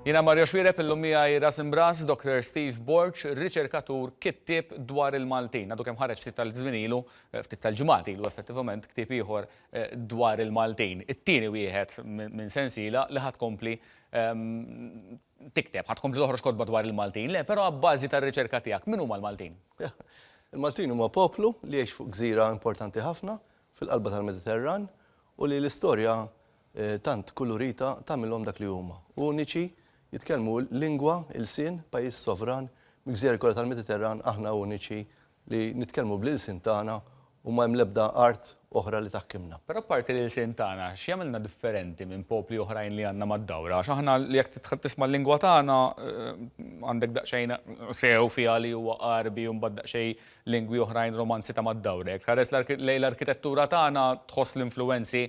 Jiena Mario Xwireb illum miegħi ras imbras Dr. Steve Borch, riċerkatur kittieb dwar il-Maltin. Għadu kemm ħareġ ftit tal-żmien ilu, ftit tal-ġimgħat ilu effettivament ktieb ieħor dwar il-Maltin. It-tieni wieħed minn sensiela li ħadd kompli tikteb, ħadd kompli toħroġ kotba dwar il-Maltin. Le, però abbażi tar-riċerka tiegħek min huma l-Maltin? Il-Maltin huma poplu li jgħix fuq gżira importanti ħafna fil-qalba tal-Mediterran u li l-istorja tant kulurita tagħmilhom dak li huma. Uniċi jitkellmu lingwa, il-sin, pajjiż sovran, mill-gżira kollha tal-Mediterran aħna uniċi li nitkellmu bl-ilsin tagħna u ma hemm l-ebda art oħra li taħkimna. Però parti l-ilsin tagħna x'jagħmilna differenti minn popli oħrajn li għandna mad-dawra? Għax aħna li jekk titħadd tisma' l-lingwa tagħna għandek daqsxejn sew fiha li huwa qarbi u mbagħad daqsxejn lingwi oħrajn romanzi ta' mad-dawra. Jekk tħares lejn l-arkitettura tagħna tħoss l-influwenzi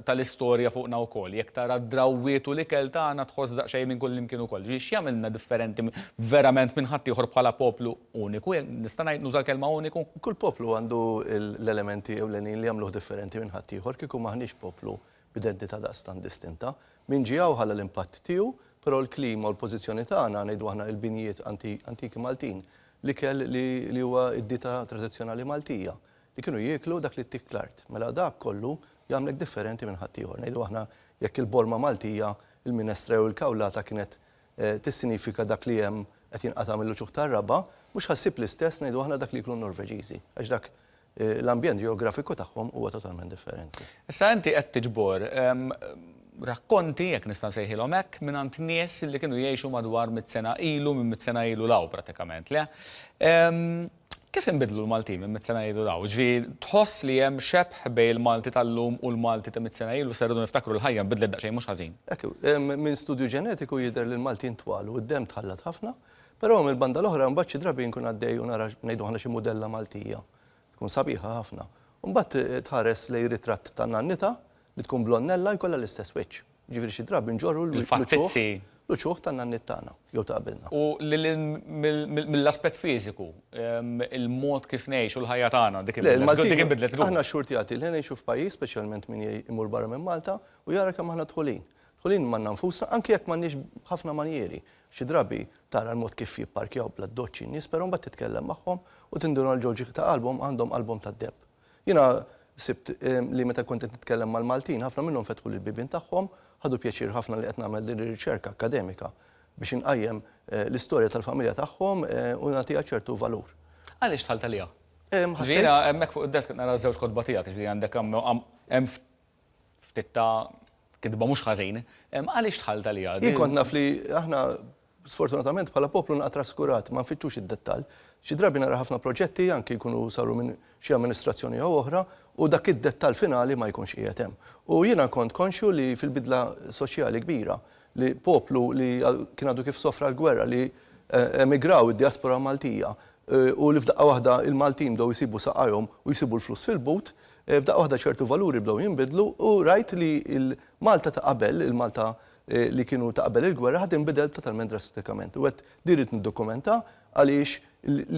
tal-istorja fuqna wkoll. Jekk tara d-drawwiet u l-ikel tagħna tħoss daqsxejn minn kull imkien ukoll. X'jagħmilna differenti verament minn ħadd ieħor bħala poplu uniku? Nista' ngħid nuża l-kelma uniku? Kull poplu għandu l-elementi ewlenin li jagħmluh differenti minn ħadd ieħor kieku maħniex poplu b'identità daqstant distinta. Min ġiew ħalla l-impatt tiegħu, però l-klima u l-pożizzjoni tagħna ngħidu aħna l-binijiet antiki Maltin li kell li huwa d-dieta tradizzjonali Maltija li kienu jieklu dak li ttik l-art. Mela dak kollu jagħmlek differenti minn ħadd ieħor. Ngħidu aħna jekk il-bolma Maltija, il-minestra u l-kawlata kienet tissinifika dak li hemm qed jinqata' mill-ċuħ tar-raba, mhux ħassib l-istess ngħidu aħna dak li jkunu Norveġiżi. Għax dak l-ambjent ġeografiku tagħhom huwa totalment differenti. Issa inti qed tiġbor rakkonti, jekk nista' nsejħilhom hekk, mingħand nies li kienu jgħixu madwar 100 sena ilu minn 100 sena ilu law pratikament, le? Kif inbidlu l-Maltin minn 100 sena ilu law? Ġifieri tħoss li hemm xebħ bejn il-Malti tal-lum u l-Malti ta' 100 sena ilu se rridu niftakru l-ħajja nbidlet daqsxejn mhux ħażin. Minn studju ġenetiku jidher li l-Maltin twal u d-dem tħallat ħafna, però mill-banda l-oħra mbagħad xi drabi nkun għaddej u nara ngħidu aħna xi mudella Maltija. Tkun sabiħa ħafna. Mbagħad tħares lej ritratt ta' nannita li tkun blonnella jkollha l-istess wiċċ. Ġifieri xi drabi nġorru l-ċuħ ta' nannit tagħna jew ta' qabilna. U mill-aspett fiżiku, il-mod kif ngħixu l-ħajja tagħna dik inbidlet żgur. Aħna xurtjati li ngħixu f'pajjiż, speċjalment min imur barra minn Malta, u jara kemm aħna dħulin. Dħulin manna nfusna anke jekk m'għandniex ħafna manjieri. Xi drabi tara l-mod kif jipparkjaw bla doċċi n-nies, però mbagħad titkellem magħhom u tinduna l-ġewġi ta' qalbhom għandhom qalbhom tad-deb. Jiena sibt li meta kont nitkellem mal-Maltin, ħafna minnhom fetħu l-bibien tagħhom, ħadu pjaċir ħafna li qed nagħmel din ir-riċerka akademika biex inqajjem l-istorja tal-familja tagħhom u nagħtiha ċertu valur. Għaliex tħalt għaliha? Jiena hemmhekk fuq id-desk nara ż-żewġ kotba tiegħek, ġifieri għandek hemm ftit ta' kidba mhux ħażin, għaliex tħalt għaliha? Jien kont naf li aħna sfortunatament bħala poplu naqgħod traskurat, ma nfittux id-dettall. Xi drabi nara ħafna proġetti anke jkunu saru minn xi amministrazzjoni jew oħra u dak id-dettall finali ma jkunx qiegħed hemm. U jiena kont konxju li fil-bidla soċjali kbira li poplu li kien għadu kif sofra l-gwerra li emigraw id-diaspora Maltija u li f'daqqa waħda il-Maltin bdew jsibu saqajhom u jsibu l-flus fil-but, f'daqqa waħda ċertu valuri bdew jinbidlu u rajt li il-Malta ta' qabel, il-Malta li kienu ta' qabel il-gwerra ħad inbidel totalment drastikament. U għed dirit niddokumenta għaliex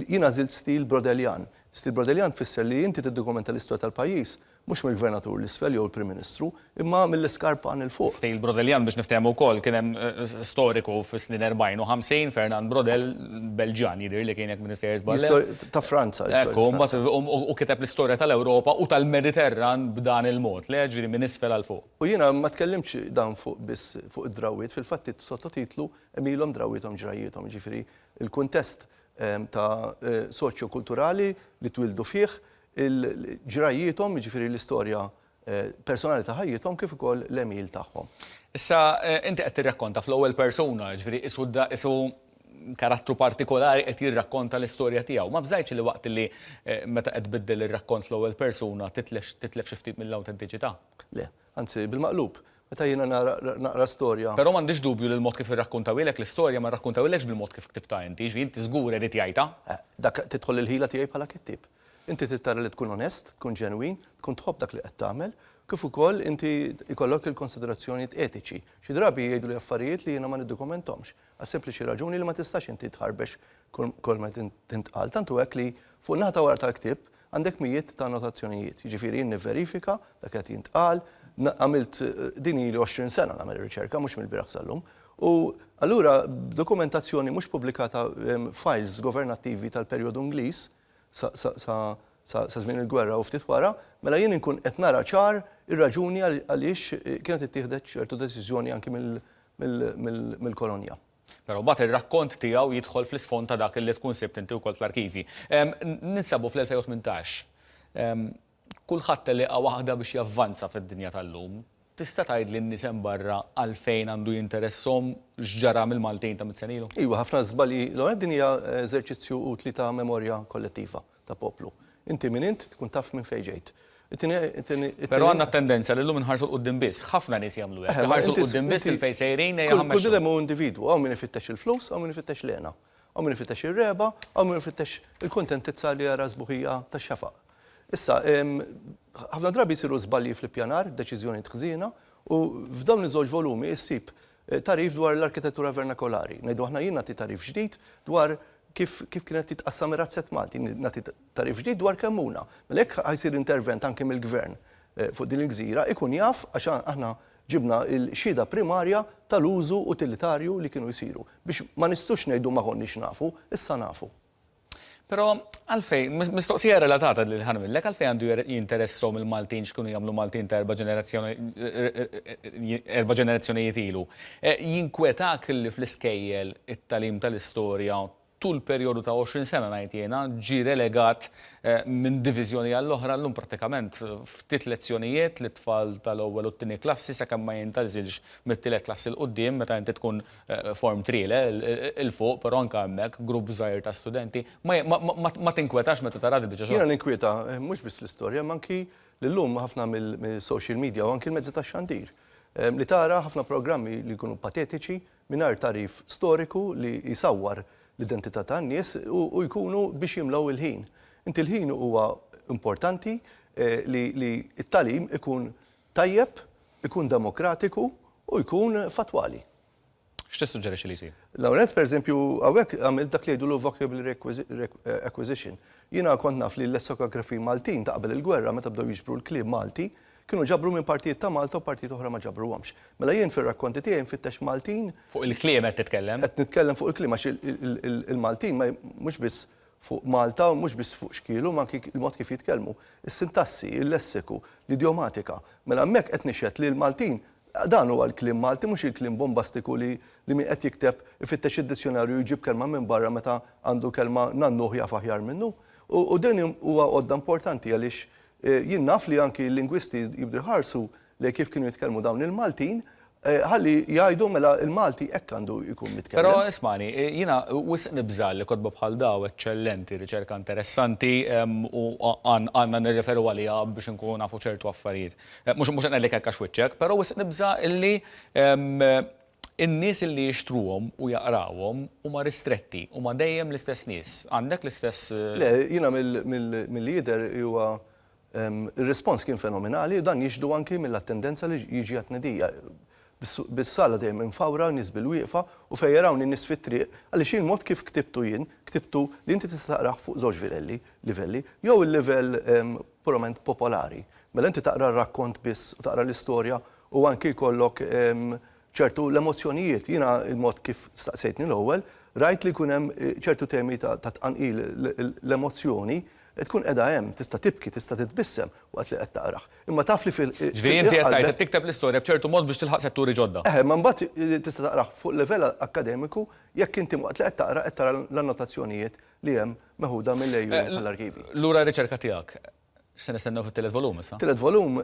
jiena żilt stil Brodeljan. Stil Brodeljan tfisser li inti tiddokumenta l-istorja tal-pajjiż mhux mill-gvernatur l-isfel jew il-Prim Ministru, imma mill-iskarpa għan il-fuq. Stil Brodeljan biex niftehmu wkoll kien hemm storiku fis-snin 40 u 50 Fernand Brodel Belġjan jidher li kien hekk Minister ta' Franza. U kiteb l-istorja tal-Ewropa u tal-Mediterran b'dan il-mod, le ġifieri minn isfel għal fuq. U jiena ma tkellimx dan fuq biss fuq id-drawwiet, fil-fatt sottotitlu emilhom drawwietom ġrajjietom, ġifieri il-kuntest ta' soċjo-kulturali li twildu fih il-ġrajjietom, ġifieri l-istorja personali ta' ħajjithom kif ukoll l-emil tagħhom. Issa inti qed tirrakkonta fl-ewwel persuna, ġifieri isu karattru partikolari qed jirrakkonta l-istorja tiegħu. Ma bżajtx li waqt li meta qed tbiddel ir-rakkont fl-ewwel persuna titlef xi ftit mill-awtentiċità? Le, anzi bil-maqlub. Meta jiena naqra storja. Però m'għandix dubju li l-mod kif irrakkuntawilek l-istorja ma rrakkuntawilekx bil-mod kif ktibta inti, ġifieri inti żgur qed jgħidha. Dak tidħol il-ħila tiegħi bħala kittib. Inti tittara li tkun onest, tkun ġenwin, tkun tħobb dak li qed tagħmel, kif ukoll inti ikollok il-konsiderazzjonijiet etiċi. Xi drabi jgħidu li affarijiet li jiena ma niddokumenthomx. Għas sempliċi raġuni li ma tistax inti tħarbex kol ma tintqal. Tantu hekk li fuq naħa wara tal-ktieb għandek mijiet ta' annotazzjonijiet. Jiġifieri nivverifika dak qed jintqal, għamilt dini li 20 sena nagħmel riċerka, mhux mill-bieraħ sal-lum. U allura dokumentazzjoni mhux pubblikata files governattivi tal-perjodu Ingliż sa żmien il-gwerra u ftit wara, mela jien inkun qed nara ċar ir-raġuni għaliex kienet ittieħdet ċertu deċiżjoni anke mill-kolonja. Però bat ir-rakkont tiegħu jidħol fl-isfond ta' dak li tkun sibt inti wkoll fl-arkivi. Ninsabu fl-2018. Kulħadd li waħda biex javvanza fid-dinja tal-lum. Tista' tgħid li n-nies hemm barra għalfejn għandu jinteresshom x'ġara mill-Maltin ta' mit-senilu? Iwa, ħafna żbalji l-għonet din hija eżerċizzju utli ta' memorja kollettiva ta' poplu. Inti minn int tkun taf minn fejn ġejt. Però għandna tendenza li llum inħarsu l-qudiem biss, ħafna nies jagħmlu hekk. Inħarsu l-qudiem biss il-fejn sejrin kull diem hu individwu, hawn min ifittex il-flus, hawn min ifittex l-għena, hawn min ifittex ir-reba, hawn min ifittex il-kuntentizza li jara sbuħija tax-xafaq. Issa, ħafna drabi jsiru żbalji fl-ippjanar, deċiżjoni tħżiena, u f'dawn iż-żewġ volumi issib tarif dwar l-arkitettura vernakolari. Ngħidu aħna jien nagħti tarif ġdid dwar kif kienet titqassam ir-razzett Malti, nagħti tarif ġdid dwar kemmuna. Mela hekk ħajsir intervent anke mill-gvern fuq din il-gżira, ikun jaf għax aħna ġibna l-xhieda primarja tal-użu utilitarju li kienu jsiru biex ma nistux ngħidu ma konniex nafu, issa nafu. Però għalfej, mistoqsija relatata li ħanmillek, għalfej għandu jinteressom il-Maltin x'kienu jagħmlu Maltin ta' erba' ġenerazzjonijiet ilu. Jinkwetak li fl-iskejjel it-talim tal-istorja tul perjodu ta' 20 sena ngħid jiena ġie relegat minn diviżjoni għall-oħra llum prattikament ftit lezzjonijiet li tfal tal-ewwel u t-tieni klassi sakemm ma jintażilx mit-tielet klassi l qudiem meta inti tkun form 3 il fuq, però anke hemmhekk grupp żgħir ta' studenti ma tinkwetax meta tara l-biċċa xogħol. Jiena ninkweta mhux biss l-istorja, ma anki llum ħafna mill-social media u anki l-mezzi tax-xandir. Li tara ħafna programmi li jkunu patetiċi mingħajr tarif storiku li jsawwar l-identità tan-nies u jkunu biex jimlaw il-ħin. Inti l-ħin huwa importanti li t-talim ikun tajjeb, ikun demokratiku u jkun fatwali. X'tissuġġerixxi li jsir? L-għonet, pereżempju, hawnhekk għamil dak li jgħidu vocabulary acquisition. Jiena kont naf li l-lessikografi Maltin ta' qabel il-gwerra meta bdew jiġbru l-kliem Malti kienu ġabru minn partijiet ta' Malta u partijiet oħra ma ġabruhomx. Mela jien fir-rakkonti tiegħi nfittex Maltin. Fuq il-kliem qed titkellem? Qed nitkellem fuq il-kliem għax il-Maltin mhux biss fuq Malta u mhux biss fuq xkielu ma anke il-mod kif jitkellmu. Is-sintassi, il-lessiku, l-idiomatika. Mela hemmhekk qed nixhed li l-Maltin dan huwa l-kliem Malti mhux il-kliem bombastiku li min qed jikteb ifittex id-dizzjonarju jġib kelma minn barra meta għandu kelma nannuh jaf aħjar minnu. U din huwa għodda importanti għaliex jien naf li anki l-lingwisti jibdu ħarsu li kif kienu jitkellmu dawn il-Maltin, ħalli jgħidu mela il-Malti hekk għandu jkun mitkellem. Però ismani, jiena wisq nibżal li kotba bħal daw eċċellenti, riċerka interessanti u għandna nirreferu għaliha biex nkunu nafu ċertu affarijiet. Mhux qed ngħidlek hekk għax wiċċek, però wisq nibża illi in-nies illi jixtruhom u jaqrawhom huma ristretti, huma dejjem l-istess nies. Għandek l-istess. Le, jiena mill-lider huwa il-respons kien fenomenali, dan jiġdu anki mill-attendenza li jiġi għatnedija. Bis-sala dejjem infawra, nies bil-wieqfa u fejn jarawni nies fit-triq, għaliex il-mod kif ktibtu jien, ktibtu li inti tista' taqrah fuq żewġ livelli, jew il-livell purament popolari. Mela inti taqra r-rakkont biss u taqra l-istorja u anki jkollok ċertu l-emozzjonijiet. Jiena il-mod kif staqsejtni l-ewwel, rajt li jkun hemm ċertu temi ta' tqanqil l-emozzjoni tkun qiegħda hemm, tista' tibki, tista' titbissem waqt li qed taqrah. Imma taf li ġifieri inti qed tgħid tikteb l-istorja b'ċertu mod biex tilħaq setturi ġodda. Ma mbagħad tista' taqrah fuq livell akademiku jekk inti waqt li qed tara l-annotazzjonijiet li hemm meħuda mill-lejju tal-arkivi. Lura r-riċerka tiegħek, x'se nistennew fit-tielet volum issa? Tielet volum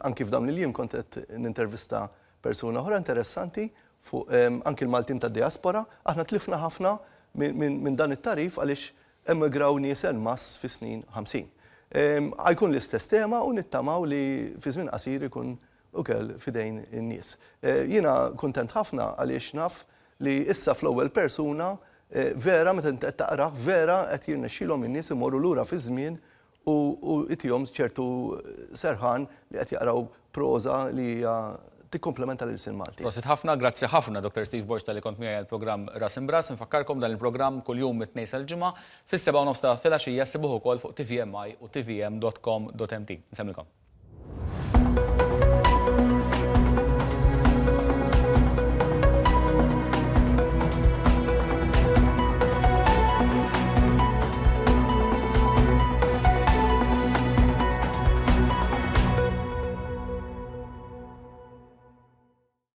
anki f'dawn il-jiem kont qed nintervista persuna oħra interessanti fuq anki l-Maltin tad-diaspora, aħna tlifna ħafna minn dan it-tarif għaliex emigraw nies mass fi snin 50. Għajkun l-istess tema u nittamaw li fi żmien qasir ikun ukoll fidejn in-nies. Jiena kuntent ħafna għaliex naf li issa fl-ewwel persuna vera meta qed taqrah vera qed jirnexxielhom in-nies imorru lura fi żmien u itihom ċertu serħan li qed jaqraw proża li hija tikkomplementa l-ilsin Malti. Prosit ħafna, grazzi ħafna Dr. Steve Borx tal-li kont miegħi għall-programm Ras Imbras. Nfakkarkom dan il-programm kuljum mit-tnejn sal-ġimgħa fis-7:30 ta' filgħaxija sibuh ukoll fuq tvmi u tvm.com.mt. Nsemmilkom.